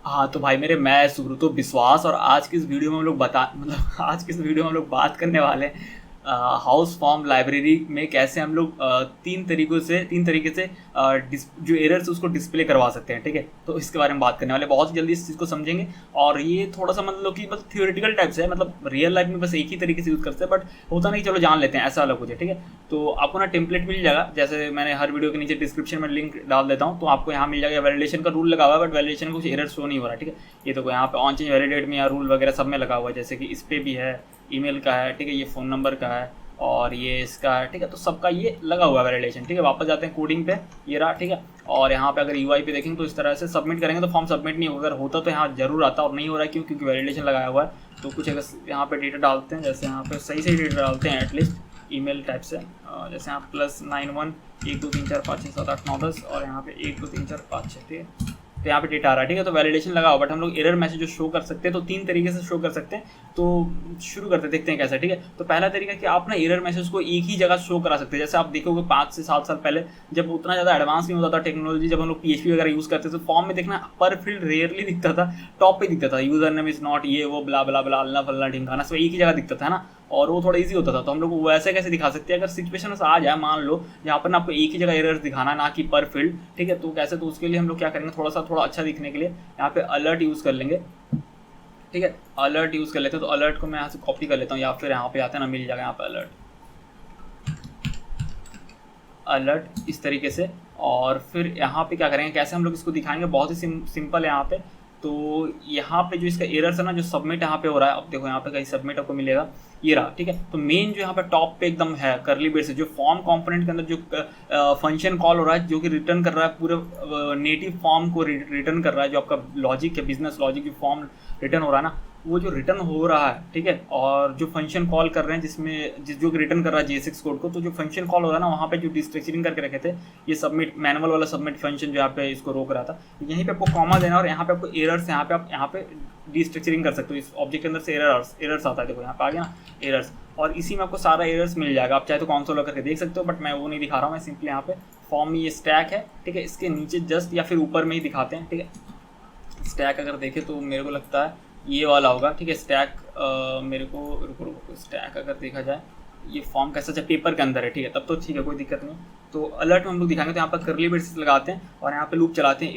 हाँ तो भाई मेरे, मैं सुब्रतो विश्वास, और आज की इस वीडियो में हम लोग आज की इस वीडियो में हम लोग बात करने वाले हैं हाउस फॉर्म लाइब्रेरी में कैसे हम लोग तीन तरीके से जो एरर्स उसको डिस्प्ले करवा सकते हैं। ठीक है, तो इसके बारे में बात करने वाले, बहुत ही जल्दी इस चीज़ को समझेंगे। और ये थोड़ा सा मतलब कि बस थियोरेटिकल टाइप से है, मतलब रियल लाइफ में बस एक ही तरीके से यूज़ करते हैं, बट होता नहीं, चलो जान लेते हैं, ऐसा अलग कुछ है। ठीक है, तो आपको ना टेम्पलेट मिल जाएगा, जैसे मैंने हर वीडियो के नीचे डिस्क्रिप्शन में लिंक डाल देता हूँ, तो आपको यहाँ मिल जाएगा। वैलिडेशन का रूल लगा हुआ है, बट वैलिडेशन का कुछ एरर शो नहीं हो रहा। ठीक है, ये तो यहाँ पे ऑन चेंज वैलिडेट में या रूल वगैरह सब में लगा हुआ है, जैसे कि इस पर भी है, ईमेल का है, ठीक है, ये फ़ोन नंबर का है, और ये इसका है। ठीक है, तो सबका ये लगा हुआ है वैलिडेशन। ठीक है, वापस जाते हैं कोडिंग पे, ये रहा। ठीक है, और यहाँ पे अगर यूआई पे देखेंगे तो इस तरह से सबमिट करेंगे तो फॉर्म सबमिट नहीं होगा। अगर होता तो यहाँ जरूर आता, और नहीं हो रहा है क्योंकि वैलिडेशन लगाया हुआ है। तो कुछ अगर यहाँ पे डेटा डालते हैं, जैसे यहाँ पे सही से डेटा डालते हैं एटलीस्ट ईमेल टाइप से, जैसे यहाँ +91 1 2 3 4 5 6 7 8 9 10, और यहाँ पे 1 2 3 4 5 6। ठीक है, तो यहाँ पे डेटा आ रहा है। ठीक है, तो वैलिडेशन लगा हुआ, बट हम लोग एरर मैसेज जो शो कर सकते हैं, तो 3 तरीके से शो कर सकते हैं। तो शुरू करते देखते हैं कैसे। ठीक है, तो पहला तरीका कि आप ना एरर मैसेज को एक ही जगह शो करा सकते हैं। जैसे आप देखोगे 5 से 7 साल पहले, जब उतना ज़्यादा एडवांस नहीं होता था टेक्नोलॉजी, जब हम लोग PHP वगैरह यूज़ करते थे, तो फॉर्म में देखना पर फील्ड रेयरली दिखता था, टॉप पे दिखता था, यूजर नेम इज नॉट, ये वो ब्ला ब्ला ब्ला अल्लाह फल्ला ढिमकाना, सब एक ही जगह दिखता था ना, और वो थोड़ा इजी होता था। तो हम लोग वैसे कैसे दिखा सकते हैं, अगर सिचुएशन से आ जाए, मान लो यहाँ पर ना आपको एक ही जगह एरर्स दिखाना, ना कि पर फील्ड। ठीक है, तो कैसे, तो उसके लिए हम लोग क्या करेंगे, थोड़ा अच्छा दिखने के लिए यहाँ पे अलर्ट यूज़ कर लेंगे। ठीक है, अलर्ट यूज़ कर लेते हैं, तो अलर्ट को मैं यहाँ से कॉपी कर लेता हूँ, या फिर यहाँ पे आते हैं ना, मिल जाएगा यहाँ पे अलर्ट इस तरीके से। और फिर यहाँ पे क्या करेंगे, कैसे हम लोग इसको दिखाएंगे, बहुत ही सिंपल है यहाँ पे। तो यहाँ पे जो इसका एरर्स है ना, जो सबमिट यहाँ पे हो रहा है, अब देखो यहाँ पे कहीं सबमिट आपको मिलेगा, ये रहा। ठीक है, तो मेन जो यहाँ पे टॉप पे एकदम है करली ब्रेस से, जो फॉर्म कंपोनेंट के अंदर जो फंक्शन कॉल हो रहा है, जो कि रिटर्न कर रहा है पूरे नेटिव फॉर्म को रिटर्न कर रहा है, जो आपका लॉजिक है, बिजनेस लॉजिक, जो फॉर्म रिटर्न हो रहा है ना, वो जो रिटर्न हो रहा है। ठीक है, और जो फंक्शन कॉल कर रहे हैं, जो रिटर्न कर रहा है JSX कोड को, तो जो फंक्शन कॉल हो रहा है ना, वहाँ पे जो डिस्ट्रक्चरिंग करके रखे थे, ये सबमिट मैनुअल वाला सबमिट फंक्शन जो यहाँ पे इसको रोक रहा था, यहीं पे आपको कॉमा देना, और यहाँ पे आपको एरर्स, यहाँ पे डिस्ट्रक्चरिंग कर सकते हो। इस ऑब्जेक्ट के अंदर से एरर्स आता है, देखो यहाँ पे आ गया ना एरर्स, और इसी में आपको सारा एरर्स मिल जाएगा। आप चाहे तो कंसोल करके देख सकते हो, बट मैं वो नहीं दिखा रहा हूँ, मैं सिंपली यहाँ पे फॉर्म में ये स्टैक है। ठीक है, इसके नीचे जस्ट या फिर ऊपर में ही दिखाते हैं। ठीक है, स्टैक अगर देखें तो मेरे को लगता है ये वाला होगा। ठीक है, स्टैक मेरे को रुको स्टैक अगर देखा जाए, ये फॉर्म कैसा चाहे पेपर के अंदर है। ठीक है, तब तो ठीक है, कोई दिक्कत नहीं। तो अलर्ट में हम लोग दिखाएंगे, तो यहाँ पर करली ब्रेसेस लगाते हैं, और यहाँ पे लूप चलाते हैं,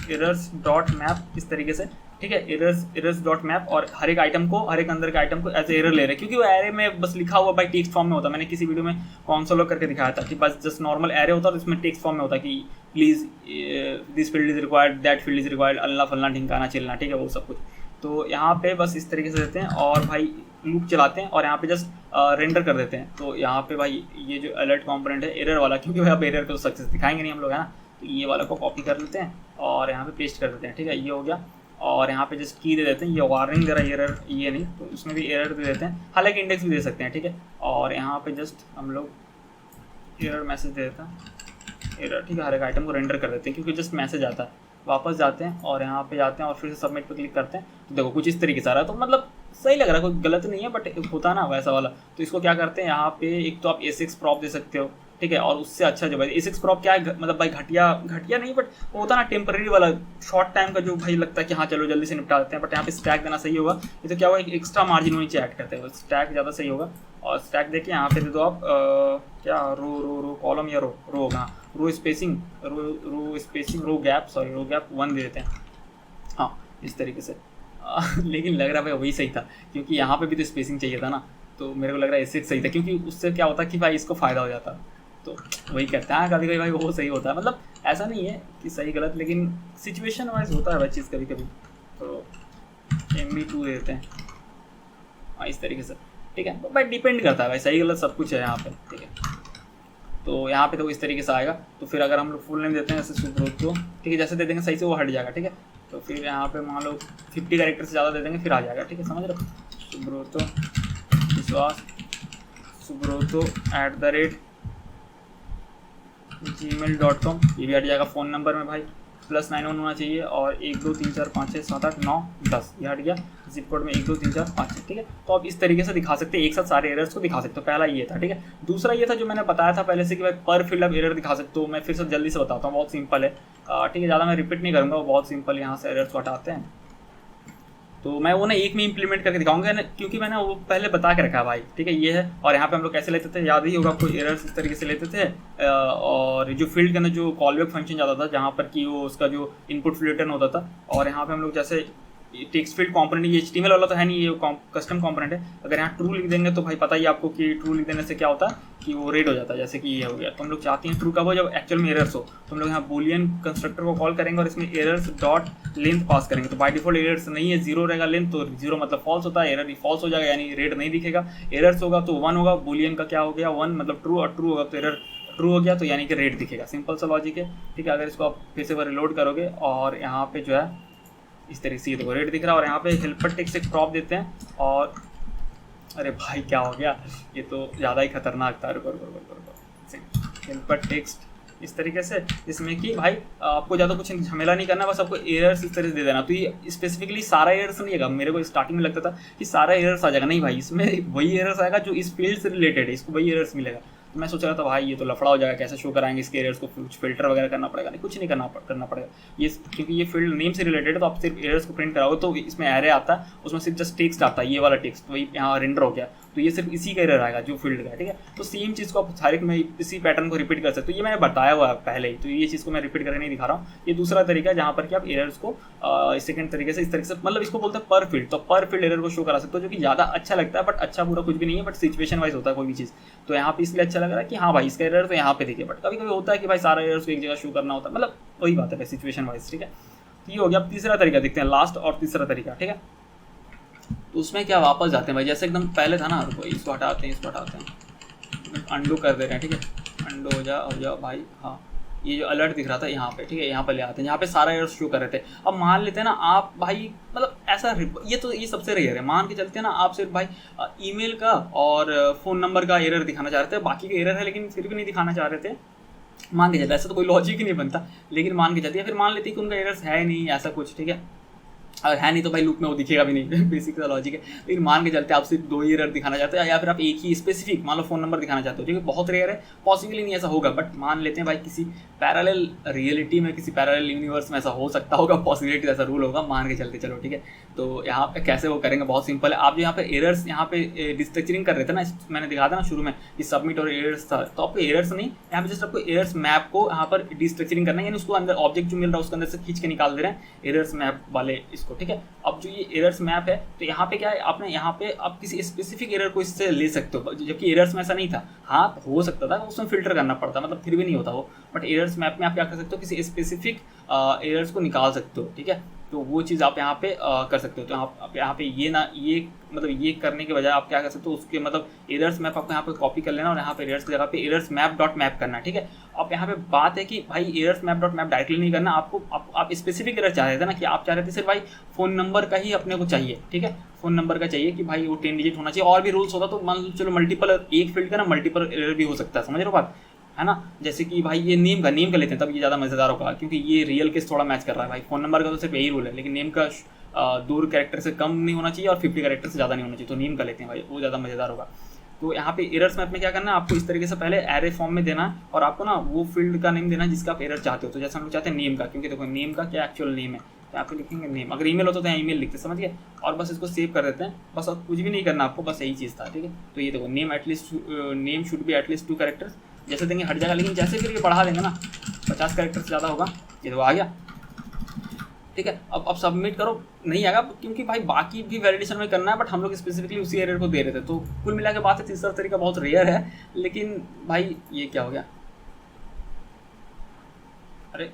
एरर्स डॉट मैप इस तरीके से। ठीक है, एरर्स डॉट मैप, और हर एक अंदर के आइटम को एज एरर ले रहे हैं, क्योंकि वो एरे में बस लिखा हुआ बाई टेक्स्ट फॉर्म में होता है। मैंने किसी वीडियो में कंसोल करके दिखाया था कि बस जस्ट नॉर्मल एरे होता है, और इसमें टेक्स्ट फॉर्म में होता है कि please this field is required, that field is required, अल्लाह फल्ला ढिमकाना चिलना। ठीक है, वो सब कुछ। तो यहाँ पे बस इस तरीके से देते हैं, और भाई लूप चलाते हैं, और यहाँ पे जस्ट रेंडर कर देते हैं। तो यहाँ पे भाई ये जो अलर्ट कंपोनेंट है एरर वाला, क्योंकि भाई आप एरर को सक्सेस दिखाएंगे नहीं हम लोग, है ना, तो ये वाला को कॉपी कर लेते हैं और यहाँ पे पेस्ट कर देते हैं। ठीक है, ये हो गया, और यहाँ पे जस्ट की दे देते हैं, ये वार्निंग दे रहा है एरर, ये नहीं, तो इसमें भी एरर दे देते हैं, हालांकि इंडेक्स भी दे सकते हैं। ठीक है, और यहाँ पे जस्ट हम लोग एरर मैसेज दे देते हैं, एरर। ठीक है, हर एक आइटम को रेंडर कर देते हैं, क्योंकि जस्ट मैसेज आता है। वापस जाते हैं और यहाँ पे जाते हैं, और फिर से सबमिट पे क्लिक करते हैं, तो देखो कुछ इस तरीके से आ रहा है। तो मतलब सही लग रहा है, कोई गलत नहीं है, बट होता ना वैसा वाला। तो इसको क्या करते हैं, यहाँ पे एक तो आप A6 प्रॉप दे सकते हो। ठीक है, और उससे अच्छा जो भाई A6 प्रॉप क्या है, मतलब भाई घटिया नहीं, बट वो होता ना टेम्परेरी वाला, शॉर्ट टाइम का, जो भाई लगता है कि हाँ चलो जल्दी से निपटा देते हैं। बट यहाँ पे स्टैक देना सही होगा। ये तो क्या हुआ, एक एक्स्ट्रा मार्जिन नीचे ऐड करते हैं, स्टैक ज़्यादा सही होगा। और स्टैक देखिए यहाँ पे दे दो आप क्या रो कॉलम या रो होगा, रो स्पेसिंग रो गैप 1 दे देते हैं। हाँ, इस तरीके से लेकिन लग रहा है भाई वही सही था, क्योंकि यहाँ पे भी तो स्पेसिंग चाहिए था ना, तो मेरे को लग रहा है A6 सही था, क्योंकि उससे क्या होता कि भाई इसको फ़ायदा हो जाता। तो वही कहते हैं कभी कभी भाई वो सही होता है, मतलब ऐसा नहीं है कि सही गलत, लेकिन सिचुएशन वाइज होता है भाई चीज़ कभी कभी। तो MB2 दे देते हैं, हाँ इस तरीके से। ठीक है, तो भाई डिपेंड करता है भाई, सही गलत सब कुछ है यहाँ पे। ठीक है, तो यहाँ पे तो इस तरीके से आएगा। तो फिर अगर हम लोग फुल नेम देते हैं जैसे सुब्रतो, ठीक है, जैसे दे देंगे सही से वो हट जाएगा। ठीक है, तो फिर यहाँ पे मान लो 50 कैरेक्टर से ज़्यादा दे देंगे, फिर आ जाएगा। ठीक है, समझ रहे हो, सुब्रतो विश्वास, सुब्रतो @gmail.com, ये भी हट जाएगा। फ़ोन नंबर में भाई +91 होना चाहिए, और 1 2 3 4 5 6 7 8 9 10, ये हट गया। जिप कोड में 1 2 3 4 5 6। ठीक है, तो आप इस तरीके से दिखा सकते हैं, एक साथ सारे एरर्स को दिखा सकते हो। पहला ये था। ठीक है, दूसरा ये था जो मैंने बताया था पहले से कि भाई पर फील्ड आप एरर दिखा सकते हो। मैं फिर से जल्दी से बताता हूँ, बहुत सिंपल है। ठीक है, ज़्यादा मैं रिपीट नहीं करूँगा, वो बहुत सिंपल यहाँ से एरर्स को हटाते हैं। तो मैं वो ना एक में इंप्लीमेंट करके दिखाऊंगा ना, क्योंकि मैंने वो पहले बता के रखा है भाई, ठीक है, ये है। और यहाँ पे हम लोग कैसे लेते थे, याद ही होगा आपको, एरर्स इस तरीके से लेते थे। और जो फील्ड के अंदर जो कॉलबैक फंक्शन जाता था, जहाँ पर कि वो उसका जो इनपुट फील्ड रिटर्न होता था, और यहाँ पे हम लोग जैसे टेक्स्ट फील्ड कंपोनेंट, ये HTML वाला तो है नहीं, ये कस्टम कंपोनेंट है। अगर यहाँ ट्रू लिख देंगे तो भाई पता ही आपको कि ट्रू लिख देने से क्या होता है कि वो रेड हो जाता है, जैसे कि ये हो गया। तो हम लोग चाहते हैं ट्रू कब हो, जब एक्चुअल में एरर्स हो। तो हम लोग यहाँ बूलियन कंस्ट्रक्टर को कॉल करेंगे और इसमें एरर्स डॉट लेंथ पास करेंगे। तो बाय डिफॉल्ट एरर्स नहीं है, 0 रहेगा लेंथ, तो 0 मतलब फॉल्स होता है, एरर फॉल्स हो जाएगा, यानी रेड नहीं दिखेगा। एरर्स होगा तो 1 होगा, बूलियन का क्या हो गया 1 मतलब ट्रू, और ट्रू होगा तो एरर ट्रू हो गया, तो यानी कि रेड दिखेगा। सिंपल सा लॉजिक है, ठीक है। अगर इसको आप फिर से रिलोड करोगे और यहाँ पे जो है इस तरीके से, ये देखो रेड दिख रहा है। और यहाँ पे हेल्पर टेक्स्ट एक प्रॉप देते हैं, और अरे भाई क्या हो गया, ये तो ज़्यादा ही खतरनाक था। हेल्पर टेक्स्ट इस तरीके से, इसमें कि भाई आपको ज़्यादा कुछ झमेला नहीं करना, बस आपको एरर्स इस तरह से दे देना। तो ये स्पेसिफिकली सारा एरर्स नहीं आएगा, मेरे को स्टार्टिंग में लगता था कि सारा एरर्स आ जाएगा, नहीं भाई, इसमें वही एरर्स आएगा जो इस फील्ड से रिलेटेड है, इसको वही एरर्स मिलेगा। तो मैं सोच रहा था भाई ये तो लफड़ा हो जाएगा, कैसे शो कराएंगे इसके एरर्स को, कुछ फिल्टर वगैरह करना पड़ेगा। नहीं, कुछ नहीं करना पड़ेगा ये, क्योंकि ये फील्ड नेम से रिलेटेड है। तो आप सिर्फ एरर्स को प्रिंट कराओगे तो इसमें एरे आता है, उसमें सिर्फ जस्ट टेक्स्ट आता है, ये वाला टेक्स्ट वही यहाँ रेंडर हो गया, तो ये सिर्फ इसी का एरर आएगा जो फील्ड का है, ठीक है। तो सेम चीज़ को आप हर एक में इसी पैटर्न को रिपीट कर सकते हो। ये मैंने बताया हुआ है पहले ही, तो ये चीज़ को मैं रिपीट करके नहीं दिखा रहा हूँ। ये दूसरा तरीका है जहाँ पर कि आप एरर्स को सेकंड तरीके से, इस तरीके से, मतलब इसको बोलते हैं पर फील्ड, तो पर फील्ड एरर को शो करा सकते हो, जो कि ज़्यादा अच्छा लगता है। बट अच्छा पूरा कुछ भी नहीं है, बट सिचुएशन वाइज होता है कोई भी चीज़। तो यहाँ पे इसलिए अच्छा लग रहा है कि हाँ भाई इसका एरर तो यहाँ पे दिखे, बट कभी कभी होता है कि भाई सारा एरर्स को एक जगह शो करना होता है, मतलब वही बात है सिचुएशन वाइज, ठीक है। तो ये हो गया। अब तीसरा तरीका देखते हैं, लास्ट और तीसरा तरीका, ठीक है। तो उसमें क्या वापस जाते हैं भाई, जैसे एकदम पहले था ना, रुको इसको हटाते हैं, अंडू कर दे रहे हैं, ठीक है। अंडू हो जा भाई, हाँ ये जो अलर्ट दिख रहा था यहाँ पे, ठीक है, यहाँ पे ले आते हैं, यहाँ पे सारा एरर शो कर रहे थे। अब मान लेते हैं ना आप भाई, मतलब ऐसा ये सबसे रेयर है, मान के चलते हैं ना आप सिर्फ भाई ईमेल का और फ़ोन नंबर का एरर दिखाना चाह रहे थे, बाकी के एरर है लेकिन फिर भी नहीं दिखाना चाह रहे थे। मान के चलते, ऐसा तो कोई लॉजिक ही नहीं बनता, लेकिन मान के चलते, या फिर मान लेते कि उनका एरर्स है नहीं, ऐसा कुछ, ठीक है। अगर है नहीं तो भाई लूप में वो दिखेगा भी नहीं, बेसिक सा लॉजिक है। लेकिन मान के चलते आप सिर्फ 2 ही एरर दिखाना चाहते हो, या फिर आप एक ही स्पेसिफिक मान लो फ़ोन नंबर दिखाना चाहते हो, जो कि बहुत रेयर है, पॉसिबली नहीं ऐसा होगा। बट मान लेते हैं भाई किसी पैरेलल रियलिटी में, किसी पैरेलल यूनिवर्स में ऐसा हो सकता होगा, पॉसिबिलिटी ऐसा रूल होगा, मान के चलते, चलो ठीक है। तो यहाँ पे कैसे वो करेंगे, बहुत सिंपल है। आप जो यहाँ पे एरर्स यहाँ पे डिस्ट्रक्चरिंग कर रहे थे ना, मैंने दिखा था ना शुरू में कि सबमिट और एरर्स था, तो आपको एरर्स नहीं, यहाँ पे जस्ट आपको एरर्स मैप को यहाँ पर डिस्ट्रक्चरिंग करना है, यानी उसको अंदर ऑब्जेक्ट जो मिल रहा है उसके अंदर से खींच के निकाल दे रहे हैं एरर्स मैप वाले इसको, ठीक है। अब जो ये एरर्स मैप है, तो यहाँ पे क्या है, आपने यहाँ पे आप किसी स्पेसिफिक एरर को इससे ले सकते हो, जबकि एरर्स में ऐसा नहीं था। हाँ हो सकता था, उसमें फिल्टर करना पड़ता, मतलब फिर भी नहीं होता वो। बट एरर्स मैप में आप क्या कर सकते हो, किसी स्पेसिफिक एरर्स को निकाल सकते हो, ठीक है। तो वो चीज़ आप यहाँ पे कर सकते हो। तो आप यहाँ पे ये मतलब ये करने के बजाय आप क्या कर सकते हो, उसके मतलब एरर्स मैप आपको यहाँ पे कॉपी कर लेना और यहाँ पे एरर्स की जगह पे एरर्स मैप डॉट मैप करना, ठीक है। अब यहाँ पे बात है कि भाई errors map dot map directly नहीं करना आपको, आप स्पेसिफिक एरर चाह रहे थे ना, कि आप चाह रहे थे सिर्फ भाई फ़ोन नंबर का ही अपने को चाहिए, ठीक है। फ़ोन नंबर का चाहिए कि भाई वो 10 डिजिट होना चाहिए, और भी रूल्स होता तो मान लो चलो मल्टीपल, एक फील्ड का ना मल्टीपल एरर भी हो सकता है, समझ रहे हो बात, है ना। जैसे कि भाई ये नेम का लेते हैं, तब ये ज़्यादा मज़ेदार होगा, क्योंकि ये रियल केस थोड़ा मैच कर रहा है। भाई फ़ोन नंबर का तो सिर्फ यही रूल है, लेकिन नेम का 2 कैरेक्टर से कम नहीं होना चाहिए और 50 कैरेक्टर से ज़्यादा नहीं होना चाहिए, तो नेम का लेते हैं भाई, वो ज़्यादा मज़ेदार होगा। तो यहाँ पे एरर्स मैप में क्या करना है, आपको इस तरीके से पहले एरे फॉर्म में देना है, और आपको ना वो फील्ड का नेम देना है जिसका आप एरर चाहते हो। तो जैसे हम लोग चाहते हैं नेम का, क्योंकि देखो नेम का क्या एक्चुअल नेम है, तो यहाँ पे लिखेंगे नेम। अगर ईमेल होता तो यहाँ ईमेल लिखते, समझ गए, और बस इसको सेव कर देते हैं, बस अब कुछ भी नहीं करना आपको, बस यही चीज़ था, ठीक है। तो ये देखो name should be at least 2 characters, जैसे देंगे हट जाएगा, लेकिन जैसे फिर ये बढ़ा देंगे ना 50 कैरेक्टर से ज़्यादा होगा, ये तो आ गया, ठीक है। अब सबमिट करो, नहीं आएगा क्योंकि भाई बाकी भी वैलिडेशन में करना है, बट हम लोग स्पेसिफिकली उसी एरर को दे रहे थे। तो कुल मिला के बात है, तीसरा तरीका बहुत रेयर है, लेकिन भाई ये क्या हो गया, अरे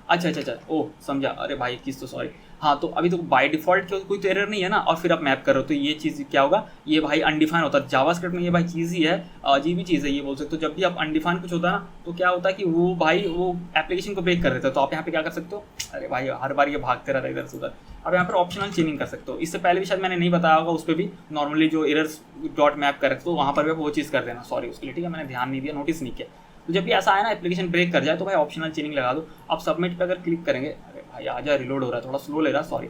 अच्छा ओह समझा, अरे भाई किस तो सॉरी, हाँ। तो अभी तो बाय डिफ़ॉल्ट कोई तो एरर नहीं है ना, और फिर आप मैप कर रहे हो, तो ये चीज़ क्या होगा, ये भाई अनडिफाइन होता है। जावास्क्रिप्ट में ये भाई चीज़ ही है, अजीब ही चीज़ है ये बोल सकते हो। जब भी आप अनडिफाइन कुछ होता है ना, तो क्या होता है कि वो भाई वो एप्लीकेशन को ब्रेक कर देता है। तो आप यहाँ पे क्या कर सकते हो, अरे भाई हर बार ये भागते रहता है इधर से उधर, आप यहाँ पर ऑप्शनल चेंजिंग कर सकते हो। इससे पहले भी शायद मैंने नहीं बताया होगा, उस पर भी नॉर्मली जो एरर्स डॉट मैप कर रखते हो वहाँ पर भी आप वो चीज़ कर देना, सॉरी उसके लिए, ठीक है, मैंने ध्यान नहीं दिया, नोटिस नहीं किया। तो जब भी ऐसा आया ना एप्लीकेशन ब्रेक कर जाए, तो भाई ऑप्शनल चेंजिंग लगा दो। आप सबमिट पे अगर क्लिक करेंगे, अरे भाई आजा, रिलोड हो रहा है, थोड़ा स्लो ले रहा है, सॉरी,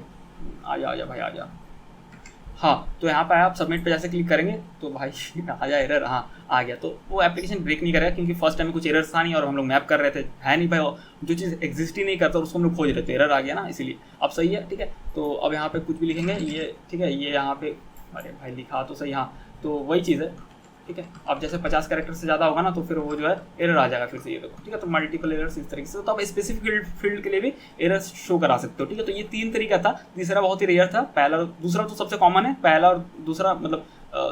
आजा भाई आजा, हाँ, तो यहाँ पे आप सबमिट पे जैसे क्लिक करेंगे तो भाई आ जाए एरर, हाँ आ गया। तो वो एप्लीकेशन ब्रेक नहीं करेगा क्योंकि फर्स्ट टाइम में कुछ एरर्स था नहीं और हम लोग मैप कर रहे थे, है नहीं भाई, जो चीज़ एग्जिस्ट ही नहीं करता उसको हम लोग खोज रहे थे, एरर आ गया ना, इसीलिए अब सही है। ठीक है, तो अब यहाँ पे कुछ भी लिखेंगे ये, ठीक है, ये यहाँ पे, अरे भाई लिखा तो सही, हाँ तो वही चीज़ है। ठीक है, अब जैसे 50 कैरेक्टर से ज़्यादा होगा ना तो फिर वो जो है एरर आ जाएगा फिर से, ये देखो। ठीक है, तो मल्टीपल एरर्स इस तरीके से, तो आप स्पेसिफिक फील्ड के लिए भी एरर्स शो करा सकते हो। ठीक है, तो ये 3 तरीका था, तीसरा बहुत ही रेयर था, पहला दूसरा तो सबसे कॉमन है, पहला और दूसरा मतलब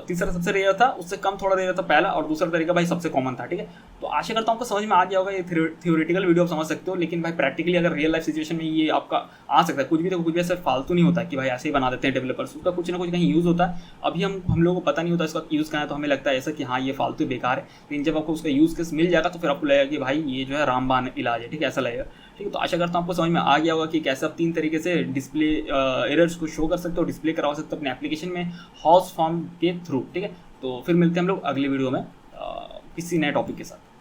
तीसरा सबसे रेयर था, उससे कम थोड़ा रेयर था पहला, और दूसरा तरीका भाई सबसे कॉमन था। ठीक है, तो आशा करता हूँ आपको समझ में आ गया होगा। ये थ्योरेटिकल वीडियो आप समझ सकते हो, लेकिन भाई प्रैक्टिकली अगर रियल लाइफ सिचुएशन में ये आपका आ सकता है, कुछ भी देखो, कुछ भी ऐसा फालतू नहीं होता कि भाई ऐसे ही बना देते हैं डेवलपर्स, उसका कुछ ना कुछ कहीं यूज़ होता है। अभी हम लोगों को पता नहीं होता इसका यूज़ करना है, तो हमें लगता है ऐसा कि हाँ ये फालतू बेकार है, लेकिन जब आपको उसका यूज़ केस मिल जाएगा तो फिर आपको लगेगा कि भाई ये जो है रामबाण इलाज है। ठीक है, ऐसा लगेगा। ठीक है, तो आशा करता हूँ आपको समझ में आ गया होगा कि कैसे आप 3 तरीके से डिस्प्ले एरर्स को शो कर सकते हो, डिस्प्ले करवा सकते हो अपने एप्लीकेशन में हॉस फॉर्म के थ्रू। ठीक है, तो फिर मिलते हैं हम लोग अगली वीडियो में किसी नए टॉपिक के साथ।